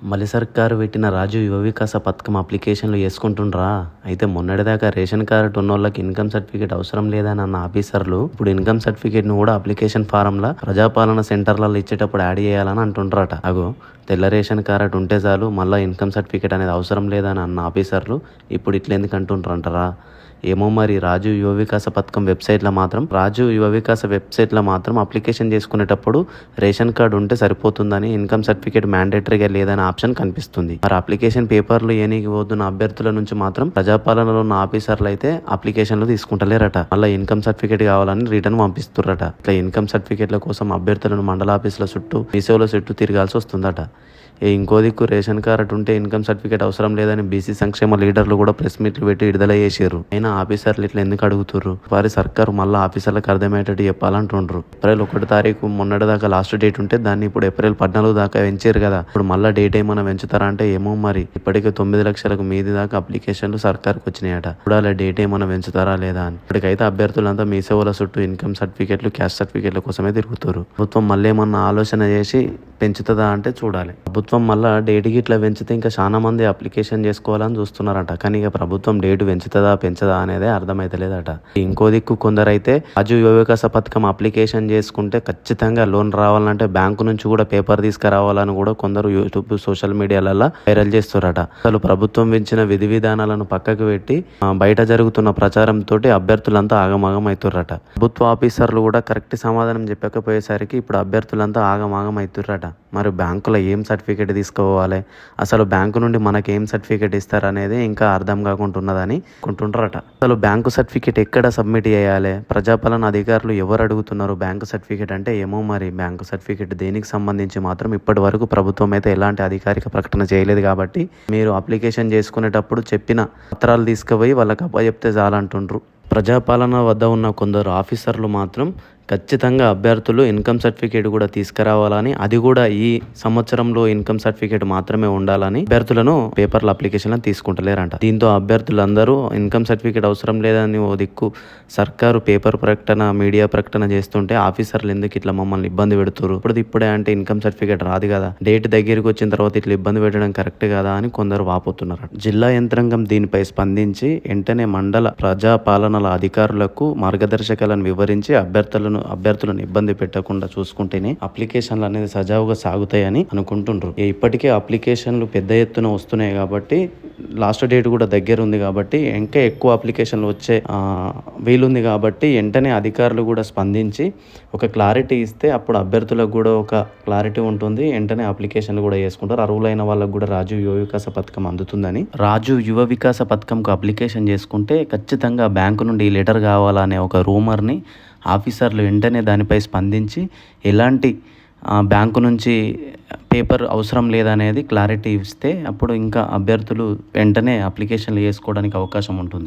మళ్ళీ సర్కారు పెట్టిన రాజు యువ వికాస పథకం అప్లికేషన్లు చేసుకుంటుండ్రా. అయితే మొన్నటిదాకా రేషన్ కార్డు ఉన్నోళ్ళకి ఇన్కమ్ సర్టిఫికేట్ అవసరం లేదని అన్న ఆఫీసర్లు ఇప్పుడు ఇన్కమ్ సర్టిఫికేట్ ను కూడా అప్లికేషన్ ఫారంలా ప్రజాపాలన సెంటర్లలో ఇచ్చేటప్పుడు యాడ్ చేయాలని అంటుండ్రట. అగో తెల్ల రేషన్ కార్డు ఉంటే చాలు మళ్ళీ ఇన్కమ్ సర్టిఫికేట్ అనేది అవసరం లేదని అన్న ఆఫీసర్లు ఇప్పుడు ఇట్లా ఎందుకు అంటుండ్రంటారా? ఏమో మరి. రాజు యువ వికాస పథకం వెబ్సైట్లో మాత్రం అప్లికేషన్ చేసుకునేటప్పుడు రేషన్ కార్డు ఉంటే సరిపోతుందని, ఇన్కమ్ సర్టిఫికేట్ మ్యాండేటరీగా లేదని ఆప్షన్ కనిపిస్తుంది. మరి అప్లికేషన్ పేపర్లు ఏనికి పోతున్న అభ్యర్థుల నుంచి మాత్రం ప్రజాపాలనలో ఉన్న ఆఫీసర్లు అయితే అప్లికేషన్లు తీసుకుంటలేరట. మళ్ళీ ఇన్కమ్ సర్టిఫికేట్ కావాలని రిటర్న్ పంపిస్తుర్రట. ఇట్లా ఇన్కమ్ సర్టిఫికేట్ల కోసం అభ్యర్థులను మండల ఆఫీసుల చుట్టూ మీసేవల చుట్టూ తిరగాల్సి వస్తుందట. ఇంకో దిక్కు రేషన్ కార్డు ఉంటే ఇన్కమ్ సర్టిఫికేట్ అవసరం లేదని బీసీ సంక్షేమ లీడర్లు కూడా ప్రెస్ మీట్లు పెట్టి విడుదల చేసారు. అయినా ఆఫీసర్లు ఇట్లా ఎందుకు అడుగుతుర్రు? వారి సర్కారు మళ్ళీ ఆఫీసర్లకు అర్థమయ్యేటట్టు చెప్పాలంటుండ్రు. ఏప్రిల్ 1 తారీఖు మొన్నటి దాకా లాస్ట్ డేట్ ఉంటే దాన్ని ఇప్పుడు ఏప్రిల్ 14 దాకా పెంచారు కదా. ఇప్పుడు మళ్ళీ డేట్ ఏమైనా పెంచుతారా అంటే ఏమో మరి. ఇప్పటికే 9 లక్షలకు మీది దాకా అప్లికేషన్లు సర్కార్కి వచ్చినాయట. ఇప్పుడు అలా డేట్ ఏమైనా పెంచుతారా లేదా అని. ఇప్పటికైతే అభ్యర్థులంతా మీ సేవల చుట్టూ ఇన్కమ్ సర్టిఫికేట్లు, క్యాస్ట్ సర్టిఫికేట్ల కోసమే తిరుగుతారు. ప్రభుత్వం మళ్ళీ ఏమన్నా ఆలోచన చేసి పెంచుతుందా అంటే చూడాలి. ప్రభుత్వం మళ్ళీ డేట్కి ఇట్లా పెంచితే ఇంకా చాలా మంది అప్లికేషన్ చేసుకోవాలని చూస్తున్నారట. కానీ ఇక ప్రభుత్వం డేట్ పెంచదా అనేది అర్థమైతలేదట. ఇంకో దిక్కు కొందరైతే రాజు యువ వికాస పథకం అప్లికేషన్ చేసుకుంటే ఖచ్చితంగా లోన్ రావాలంటే బ్యాంకు నుంచి కూడా పేపర్ తీసుకురావాలని కూడా కొందరు యూట్యూబ్, సోషల్ మీడియాలలో వైరల్ చేస్తారట. అసలు ప్రభుత్వం పెంచిన విధి విధానాలను పక్కకు పెట్టి బయట జరుగుతున్న ప్రచారంతో అభ్యర్థులంతా ఆగమాగం అవుతుర్రట. ప్రభుత్వ ఆఫీసర్లు కూడా కరెక్ట్ సమాధానం చెప్పకపోయేసరికి ఇప్పుడు అభ్యర్థులంతా ఆగమాగం అవుతుర్రట. మరి బ్యాంకులో ఏం సర్టిఫికేట్ తీసుకోవాలి, అసలు బ్యాంకు నుండి మనకి ఏం సర్టిఫికేట్ ఇస్తారనేది ఇంకా అర్థం కాకుంటున్నదని అనుకుంటుంటారట. అసలు బ్యాంకు సర్టిఫికేట్ ఎక్కడ సబ్మిట్ చేయాలి, ప్రజాపాలన అధికారులు ఎవరు అడుగుతున్నారు బ్యాంకు సర్టిఫికేట్ అంటే ఏమో మరి. బ్యాంకు సర్టిఫికేట్ దేనికి సంబంధించి మాత్రం ఇప్పటి వరకు ప్రభుత్వం అయితే ఎలాంటి అధికారిక ప్రకటన చేయలేదు. కాబట్టి మీరు అప్లికేషన్ చేసుకునేటప్పుడు చెప్పిన పత్రాలు తీసుకుపోయి వాళ్ళకి అప్పచెప్తే చాలంటుండ్రు. ప్రజాపాలన వద్ద ఉన్న కొందరు ఆఫీసర్లు మాత్రం ఖచ్చితంగా అభ్యర్థులు ఇన్కమ్ సర్టిఫికేట్ కూడా తీసుకురావాలని, అది కూడా ఈ సంవత్సరంలో ఇన్కమ్ సర్టిఫికేట్ మాత్రమే ఉండాలని అభ్యర్థులను పేపర్ల అప్లికేషన్లను తీసుకుంటలేరంట. దీంతో అభ్యర్థులందరూ ఇన్కమ్ సర్టిఫికేట్ అవసరం లేదని ఓ దిక్కు సర్కారు పేపర్ ప్రకటన, మీడియా ప్రకటన చేస్తుంటే ఆఫీసర్లు ఎందుకు ఇట్లా మమ్మల్ని ఇబ్బంది పెడుతున్నారు, ఇప్పుడే అంటే ఇన్కమ్ సర్టిఫికేట్ రాదు కదా, డేట్ దగ్గరికి వచ్చిన తర్వాత ఇట్లా ఇబ్బంది పెట్టడం కరెక్ట్ కదా అని కొందరు వాపోతున్నారు. జిల్లా యంత్రాంగం దీనిపై స్పందించి వెంటనే మండల ప్రజాపాలనల అధికారులకు మార్గదర్శకాలను వివరించి అభ్యర్థులను ఇబ్బంది పెట్టకుండా చూసుకుంటేనే అప్లికేషన్లు అనేది సజావుగా సాగుతాయని అనుకుంటుండ్రు. ఇప్పటికే అప్లికేషన్లు పెద్ద ఎత్తున వస్తున్నాయి కాబట్టి, లాస్ట్ డేట్ కూడా దగ్గర ఉంది కాబట్టి ఇంకా ఎక్కువ అప్లికేషన్లు వచ్చే వీలుంది కాబట్టి వెంటనే అధికారులు కూడా స్పందించి ఒక క్లారిటీ ఇస్తే అప్పుడు అభ్యర్థులకు కూడా ఒక క్లారిటీ ఉంటుంది. వెంటనే అప్లికేషన్లు కూడా చేసుకుంటారు. అర్హులైన వాళ్ళకు కూడా రాజు యువ వికాస పథకం అందుతుందని. రాజు యువ వికాస పథకంకు అప్లికేషన్ చేసుకుంటే ఖచ్చితంగా బ్యాంకు నుండి లెటర్ కావాలనే ఒక రూమర్ని ఆఫీసర్లు వెంటనే దానిపై స్పందించి ఎలాంటి బ్యాంకు నుంచి పేపర్ అవసరం లేదనేది క్లారిటీ ఇస్తే అప్పుడు ఇంకా అభ్యర్థులు వెంటనే అప్లికేషన్లు చేసుకోవడానికి అవకాశం ఉంటుంది.